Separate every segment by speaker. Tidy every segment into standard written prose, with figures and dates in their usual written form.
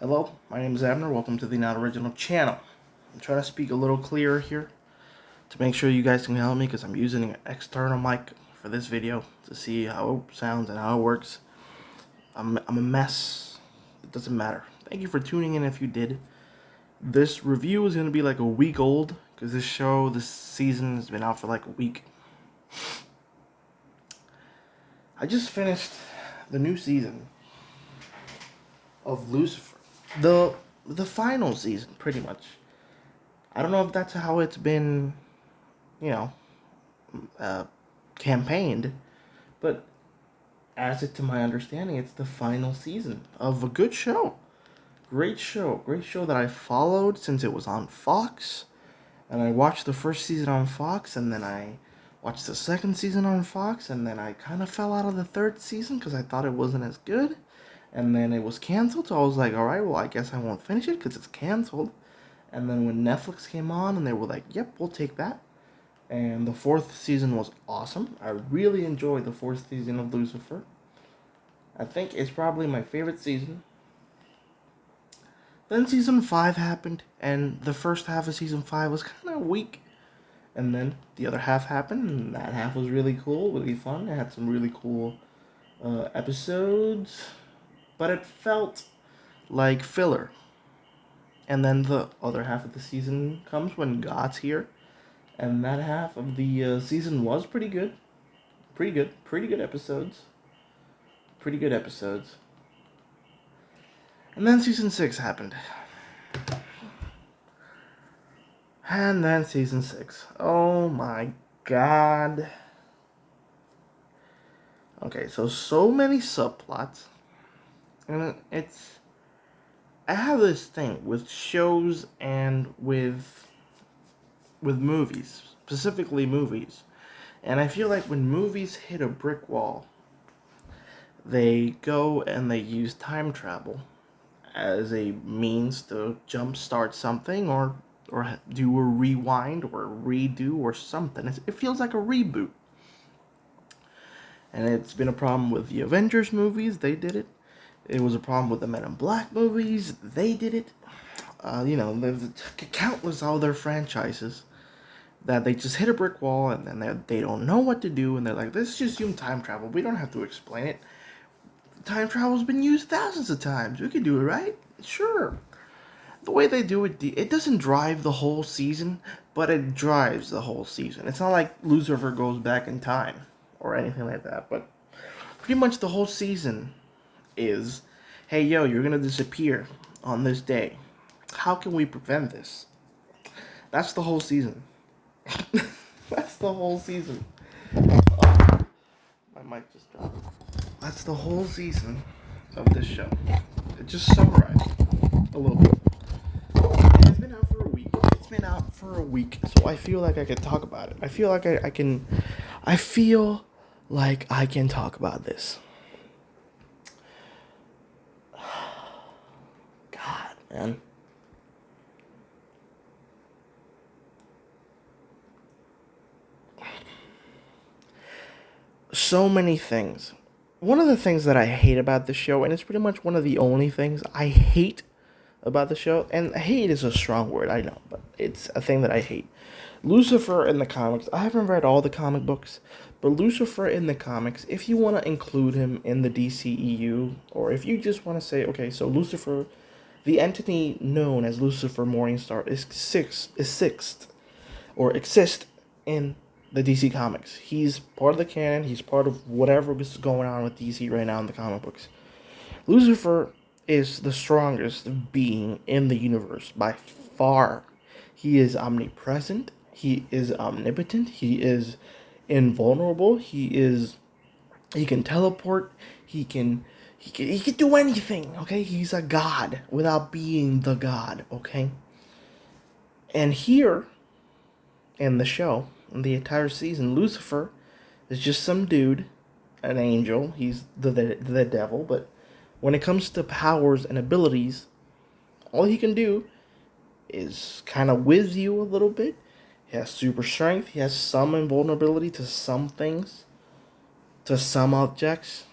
Speaker 1: Hello, my name is Abner. Welcome to the Not Original channel. I'm trying to speak a little clearer here to make sure you guys can help me because I'm using an external mic for this video to see how it sounds and how it works. I'm a mess. It doesn't matter. Thank you for tuning in if you did. This review is going to be like a week old because this season has been out for like a week. I just finished the new season of Lucifer. The final season, pretty much. I don't know if that's how it's been, you know, campaigned, but as it to my understanding, it's the final season of a good show. Great show that I followed since it was on Fox, and I watched the first season on Fox, and then I watched the second season on Fox, and then I kind of fell out of the third season because I thought it wasn't as good. And then it was canceled, so I was like, alright, well, I guess I won't finish it because it's canceled. And then when Netflix came on, and they were like, yep, we'll take that. And the fourth season was awesome. I really enjoyed the fourth season of Lucifer. I think it's probably my favorite season. Then season 5 happened, and the first half of season 5 was kind of weak. And then the other half happened, and that half was really cool, really fun. It had some really cool episodes. But it felt like filler. And then the other half of the season comes when God's here. And that half of the season was pretty good. Pretty good episodes. Pretty good episodes. And then season 6 happened. And then season 6. Oh my god. Okay, so many subplots. And I have this thing with shows and with movies, specifically movies. And I feel like when movies hit a brick wall, they go and they use time travel as a means to jumpstart something or do a rewind or redo or something. It feels like a reboot. And it's been a problem with the Avengers movies. They did it. It was a problem with the Men in Black movies. They did it. There's countless other franchises that they just hit a brick wall and then they don't know what to do. And they're like, let's just use time travel. We don't have to explain it. Time travel's been used thousands of times. We could do it, right? Sure. The way they do it, it doesn't drive the whole season, but it drives the whole season. It's not like Lucifer goes back in time or anything like that, but pretty much the whole season is, hey, yo, you're gonna disappear on this day. How can we prevent this? That's the whole season. That's the whole season. Oh, my mic just dropped. That's the whole season of this show. It just summarized a little bit. And it's been out for a week. So I feel like I can talk about it. I feel like I can talk about this. God, man. So many things. One of the things that I hate about the show, and it's pretty much one of the only things I hate about the show, and hate is a strong word, I know, but it's a thing that I hate. Lucifer in the comics, I haven't read all the comic books, but Lucifer in the comics, if you want to include him in the DCEU, or if you just want to say, okay, so Lucifer, the entity known as Lucifer Morningstar exists in the DC Comics. He's part of the canon. He's part of whatever is going on with DC right now in the comic books. Lucifer is the strongest being in the universe by far. He is omnipresent. He is omnipotent. He is invulnerable. He can teleport. He can do anything. Okay, he's a god without being the god. Okay, and here in the show, in the entire season, Lucifer is just some dude, an angel. He's the devil, but when it comes to powers and abilities, all he can do is kind of whiz you a little bit. He has super strength. He has some invulnerability to some things, to some objects.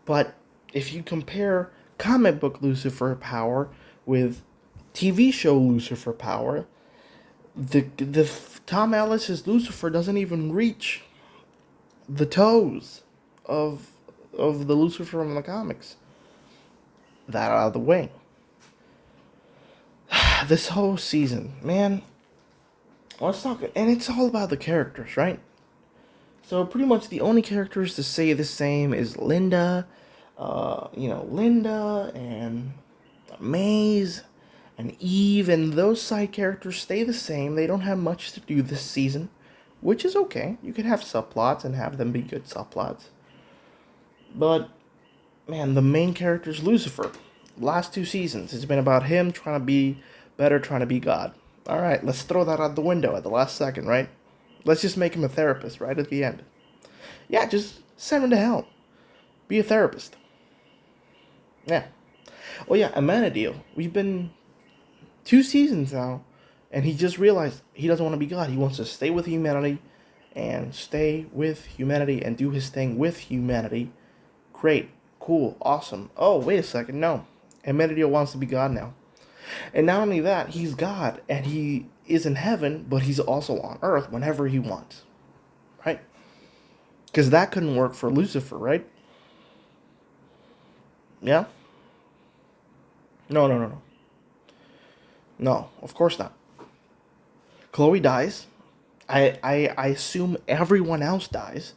Speaker 1: But if you compare comic book Lucifer power with TV show Lucifer power. The Tom Ellis's Lucifer doesn't even reach the toes of the Lucifer from the comics. That out of the way. This whole season, man. Let's talk, and it's all about the characters, right? So pretty much the only characters to stay the same is Linda, Linda and Maze and Eve, and those side characters stay the same. They don't have much to do this season, which is okay. You can have subplots and have them be good subplots. But, man, the main character is Lucifer. Last 2 seasons, it's been about him trying to be better, trying to be God. Alright, let's throw that out the window at the last second, right? Let's just make him a therapist right at the end. Yeah, just send him to hell. Be a therapist. Yeah. Oh yeah, Amenadiel. We've been 2 seasons now, and he just realized he doesn't want to be God. He wants to stay with humanity and do his thing with humanity. Great. Cool. Awesome. Oh, wait a second. No. Amenadiel wants to be God now. And not only that, he's God, and he is in heaven, but he's also on earth whenever he wants. Right? Because that couldn't work for Lucifer, right? Yeah? No. No, of course not. Chloe dies. I assume everyone else dies.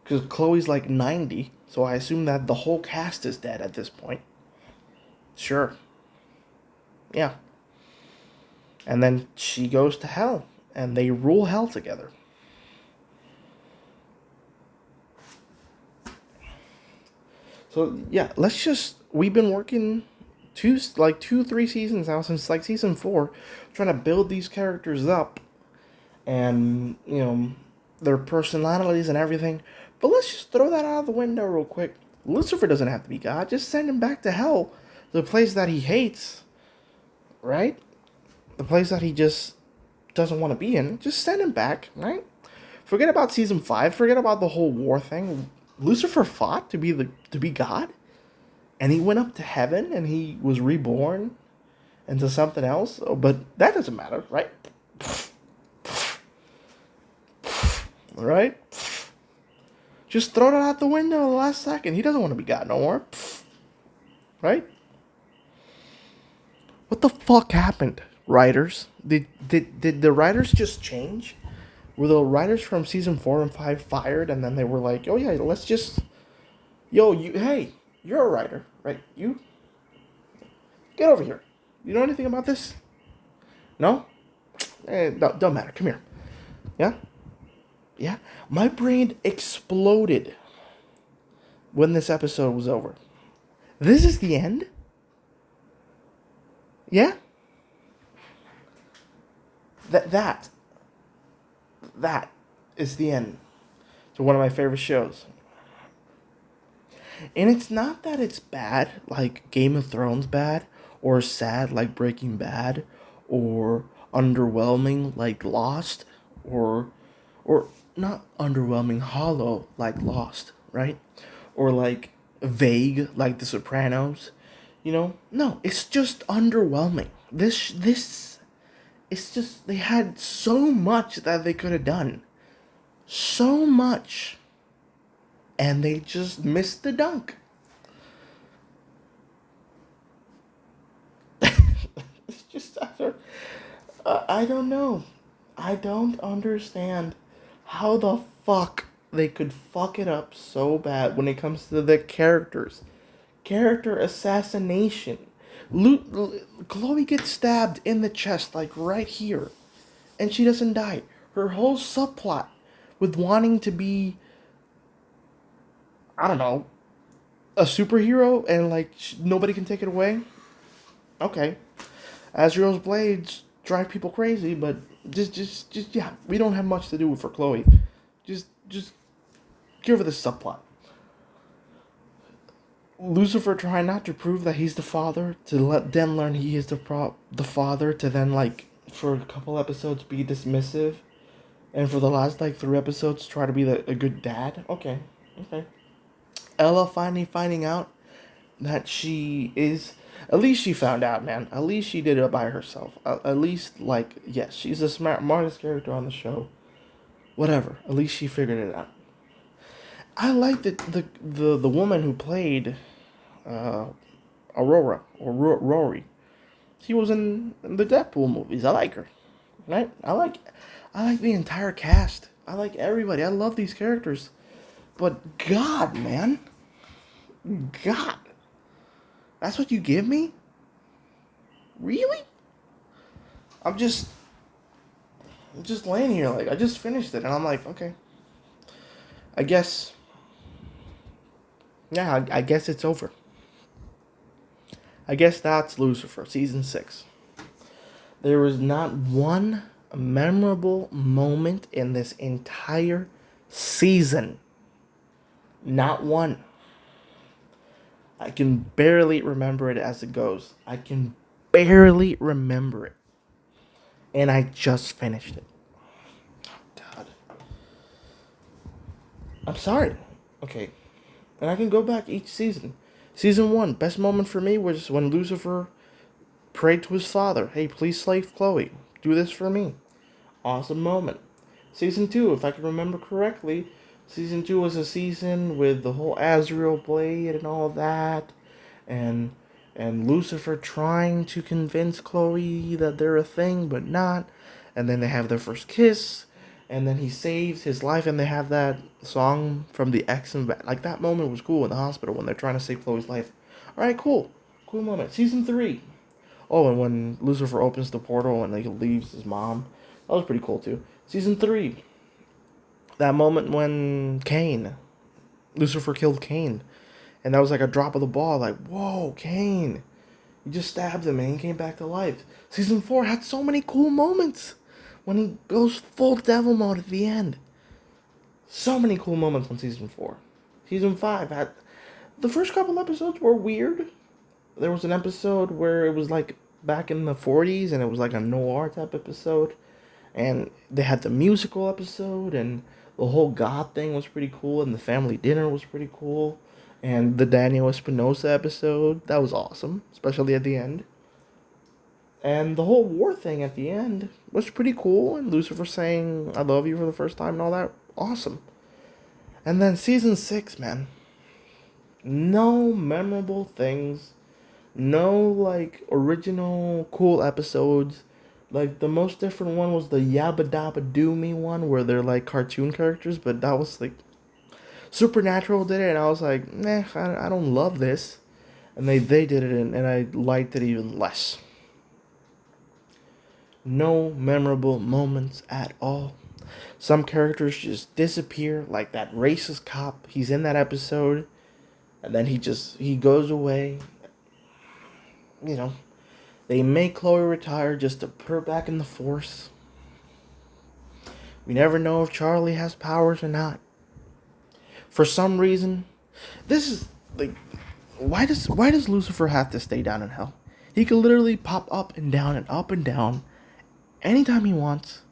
Speaker 1: Because Chloe's like 90, so I assume that the whole cast is dead at this point. Sure. Yeah. And then she goes to hell, and they rule hell together. So yeah, we've been working 3 seasons now, since like season 4, trying to build these characters up, and their personalities and everything. But let's just throw that out of the window real quick. Lucifer doesn't have to be God. Just send him back to hell, the place that he hates, right? The place that he just doesn't want to be in. Just send him back, right? Forget about season 5. Forget about the whole war thing. Lucifer fought to be God, and he went up to heaven, and he was reborn into something else. But that doesn't matter, right? Right? Just throw it out the window the last second. He doesn't want to be God no more. Right? What the fuck happened, writers? Did the writers just change? Were the writers from season 4 and 5 fired, and then they were like, oh yeah, let's just... hey, you're a writer, right? You... Get over here. You know anything about this? No? Don't matter. Come here. Yeah? Yeah? My brain exploded when this episode was over. This is the end? Yeah? That is the end to one of my favorite shows. And it's not that it's bad, like Game of Thrones bad, or sad, like Breaking Bad, or underwhelming, like Lost, or not underwhelming, hollow, like Lost, right? Or like vague, like The Sopranos. No, it's just underwhelming. It's just, they had so much that they could have done. So much. And they just missed the dunk. It's just, I don't know. I don't understand how the fuck they could fuck it up so bad when it comes to the characters. Character assassination. Chloe gets stabbed in the chest, like right here, and she doesn't die. Her whole subplot with wanting to be, I don't know, a superhero, and like nobody can take it away. Okay, Azrael's blades drive people crazy, but just yeah, we don't have much to do for Chloe. Just give her the subplot. Lucifer trying not to prove that he's the father, to then learn he is the father, to then like for a couple episodes be dismissive, and for the last like 3 episodes try to be a good dad. Okay. Ella finally finding out that she is. At least she found out, man. At least she did it by herself. At least, like, yes, she's the smartest character on the show. Whatever. At least she figured it out. I like the woman who played uh, Aurora or Rory. She was in the Deadpool movies. I like her. Right? I like the entire cast. I like everybody. I love these characters. But God, man. God. That's what you give me? Really? I'm just laying here like I just finished it and I'm like, okay. I guess yeah, I guess it's over. I guess that's Lucifer, season 6. There was not one memorable moment in this entire season. Not one. I can barely remember it as it goes. I can barely remember it. And I just finished it. God. I'm sorry. Okay. And I can go back each season. Season 1, best moment for me was when Lucifer prayed to his father, hey, please slave Chloe. Do this for me. Awesome moment. Season 2, if I can remember correctly, Season 2 was a season with the whole Azrael blade and all that. And Lucifer trying to convince Chloe that they're a thing, but not. And then they have their first kiss. And then he saves his life, and they have that song from the X and like that moment was cool in the hospital when they're trying to save Chloe's life. All right, cool moment. Season 3. Oh, and when Lucifer opens the portal and he leaves his mom, that was pretty cool too. Season 3. That moment when Lucifer killed Cain, and that was like a drop of the ball. Like, whoa, Cain, you just stabbed him and he came back to life. Season 4 had so many cool moments. When he goes full devil mode at the end. So many cool moments on Season 4. Season 5 had... The first couple episodes were weird. There was an episode where it was like back in the 40s and it was like a noir type episode. And they had the musical episode and the whole God thing was pretty cool and the family dinner was pretty cool. And the Daniel Espinosa episode, that was awesome. Especially at the end. And the whole war thing at the end was pretty cool. And Lucifer saying, I love you for the first time and all that. Awesome. And then season 6, man. No memorable things. No, like, original cool episodes. Like, the most different one was the Yabba Dabba Do Me one, where they're, like, cartoon characters. But that was, like, Supernatural did it. And I was like, nah, I don't love this. And they did it, and I liked it even less. No memorable moments at all. Some characters just disappear, like that racist cop. He's in that episode, and then he goes away. You know, they make Chloe retire just to put her back in the force. We never know if Charlie has powers or not. For some reason, this is like, why does Lucifer have to stay down in hell? He could literally pop up and down anytime he wants,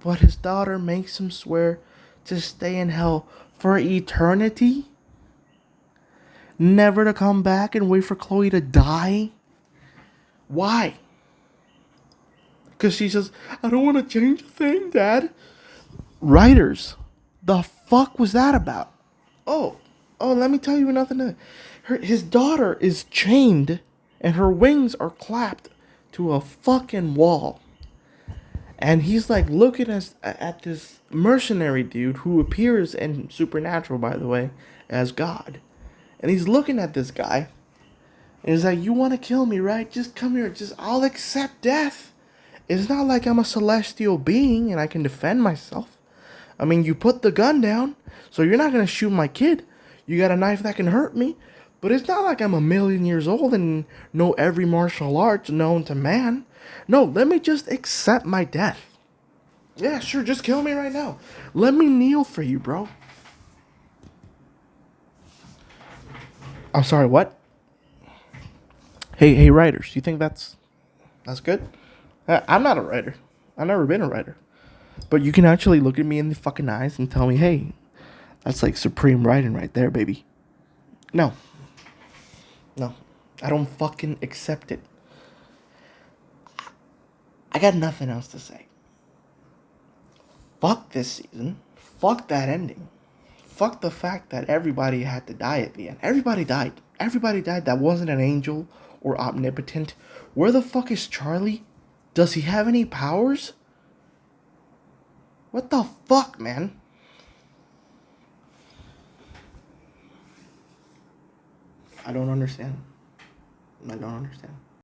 Speaker 1: but his daughter makes him swear to stay in hell for eternity? Never to come back and wait for Chloe to die? Why? Because she says, I don't want to change a thing, Dad. Writers, the fuck was that about? Oh, let me tell you nothing. His daughter is chained and her wings are clapped to a fucking wall. And he's like looking at this mercenary dude who appears in Supernatural, by the way, as God. And he's looking at this guy. And he's like, you want to kill me, right? Just come here. I'll accept death. It's not like I'm a celestial being and I can defend myself. I mean, you put the gun down, so you're not going to shoot my kid. You got a knife that can hurt me. But it's not like I'm a million years old and know every martial arts known to man. No, let me just accept my death. Yeah, sure, just kill me right now. Let me kneel for you, bro. I'm sorry, what? Hey, writers, you think that's good? I'm not a writer. I've never been a writer. But you can actually look at me in the fucking eyes and tell me, hey, that's like supreme writing right there, baby. No. No. I don't fucking accept it. I got nothing else to say. Fuck this season. Fuck that ending. Fuck the fact that everybody had to die at the end. Everybody died. Everybody died that wasn't an angel or omnipotent. Where the fuck is Charlie? Does he have any powers? What the fuck, man? I don't understand. I don't understand.